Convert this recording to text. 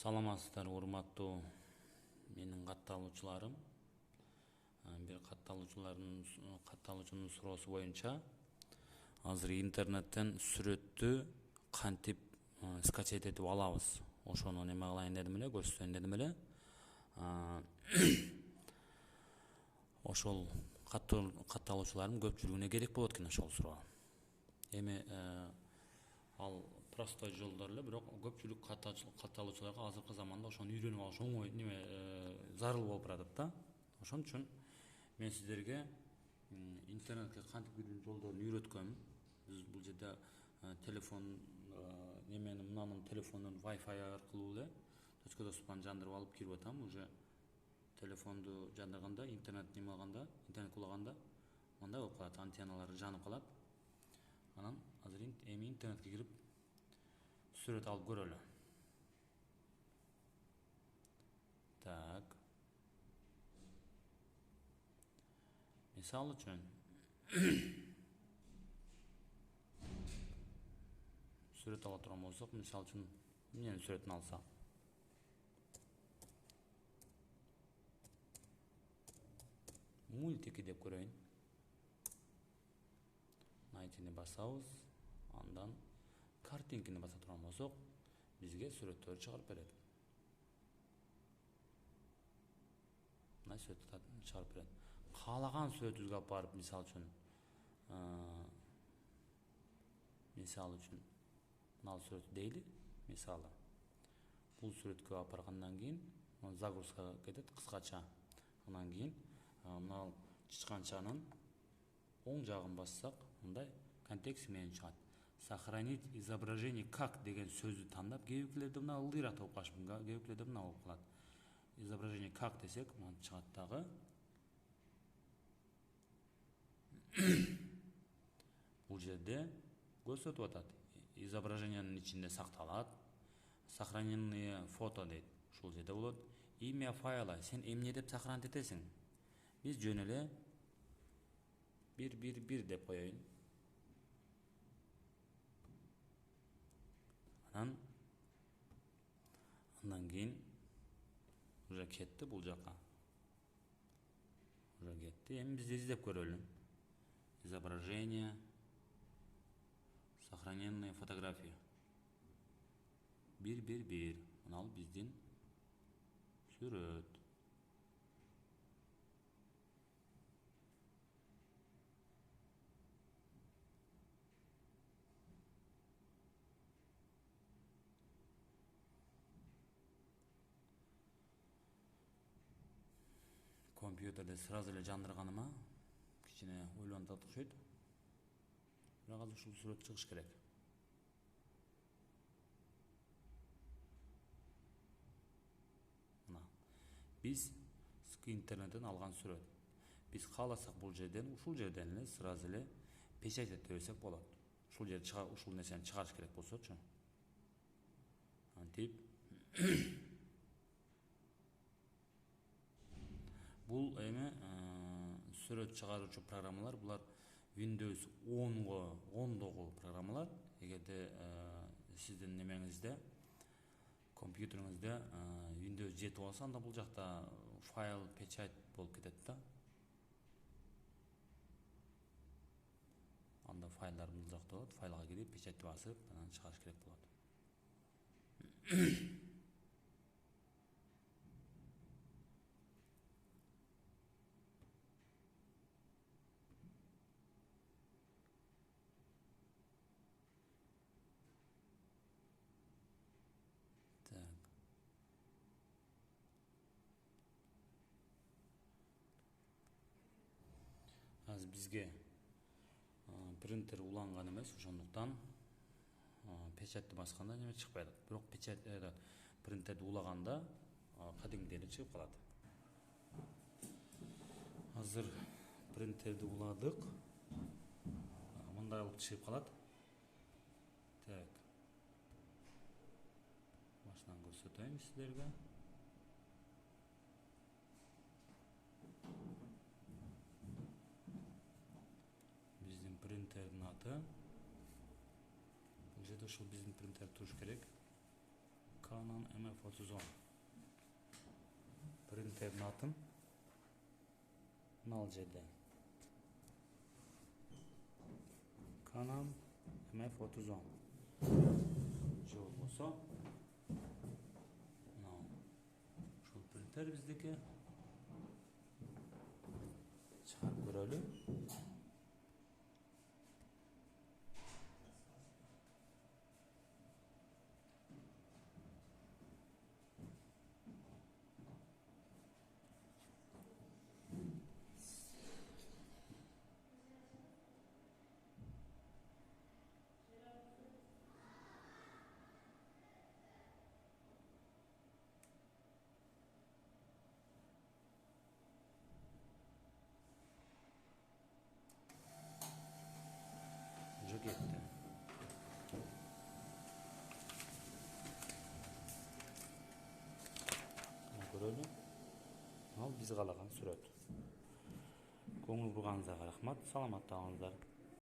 Саламатсыздар, урматтуу менин катталуучуларым. Бир катталуучунун суроосу боюнча азыр интернеттен сүрөттү кантип скачать этип алабыз, ошону неме кылайын дедим эле, көрсөтөйүн дедим эле. Ошол катталуучулардын көпчүлүгүнө керек болот экен ошол суроо. Эми ал простой жолдор эле, бирок көпчүлүк катталуучуларга азыркы заманда ошону үйрөнүп алыш оңой зарыл болуп баратат да. Ошон үчүн мен сиздерге интернетке кантип кирүүнүн жолдорун үйрөткөм. Биз бул жерде телефон мынанын телефондун Wi-Fi аркылуу эле точка доступан жандырып алып кирип атам. Уже телефонду жандырганда, интернет неме кылганда, интернет кулаганда мындай болуп калат, антенналары жанып калат. Анан азыр эми интернетке кирип сүрөт алып көрөлү. Так. Мисал үчүн сүрөт ала турган болсок, мисал үчүн менин сүрөтүн алсак. Мультики деп көрөйүн. Найтини басабыз, андан картинкини баса турган болсок, бизге сүрөттөрдү чыгарып берет. Мына сүрөттү чыгарып берет. Каалаган сүрөтүбүзгө алып барып, мисал үчүн мына сүрөт дейли, мисалы. Бул сүрөткө алып баргандан кийин загрузка кетет кыскача. Андан кийин мына чычканчанын оң жагын бассак, мындай контекст менен чыгат. Сохранить изображение как деген сөздү тандап, кээбикилерде мына ылдыйраак болуп калышы мүмкүн, кээбикилерде мына болуп калат. Изображение как десек, мына чыгат дагы. Бул жерде көрсөтүп атат. Изображениянын ичинде сакталат. Сохраненные фото дейт. Ушул жерде болот. Имя файла, сен эмне деп сохранить этесиң? Биз жөн эле 111 деп коеюн. Андан кийин уже кетти бул жака. Уже кетти. Эми биз издеп көрөлү. Изображение, сохраненные фотографии. 111. Мына биздин сүрөт. Компьютерде сразу эле жандырганыма кичине ойлонуп окшойт. Бирок азыр ушул сүрөт чыгыш керек. Мына биз интернеттен алган сүрөт. Биз кааласак бул жерден, ушул жерден эле сразу эле печать ете берсек болот. Ушул жерде ушул нерсени чыгарыш керек болсочу. Антип бул эми сүрөт чыгаруучу программалар, булар Windows 10догу программалар. Эгерде сиздин немеңизде, компьютериңизде Windows 7 болсо, анда бул жакта файл печать болуп кетет да. Анда файлдар бул жакта болот. Файлга кирип, печатьти басып, анан чыгарыш керек болот. Азыр бизге принтер уланган эмес, ошондуктан печатьти басканда неме чыкпай атат. Бирок принтерди улаганда кадимдей эле чыгып калат. Азыр принтерди уладык. Мындай болуп чыгып калат. Так. Башынан көрсөтөйүн сиздерге. Биздин принтердин аты. Бул жерде ушул биздин принтер туруш керек. Canon MF3010 printerin atın nal жерде Canon MF3010 же болбосо ушул принтер биздики чыгарып көрөлү. Уже кетти. Көрөлү. Ал биз каалаган сүрөт. Көңүл бурганыңыздарга рахмат. Саламатта калыңыздар.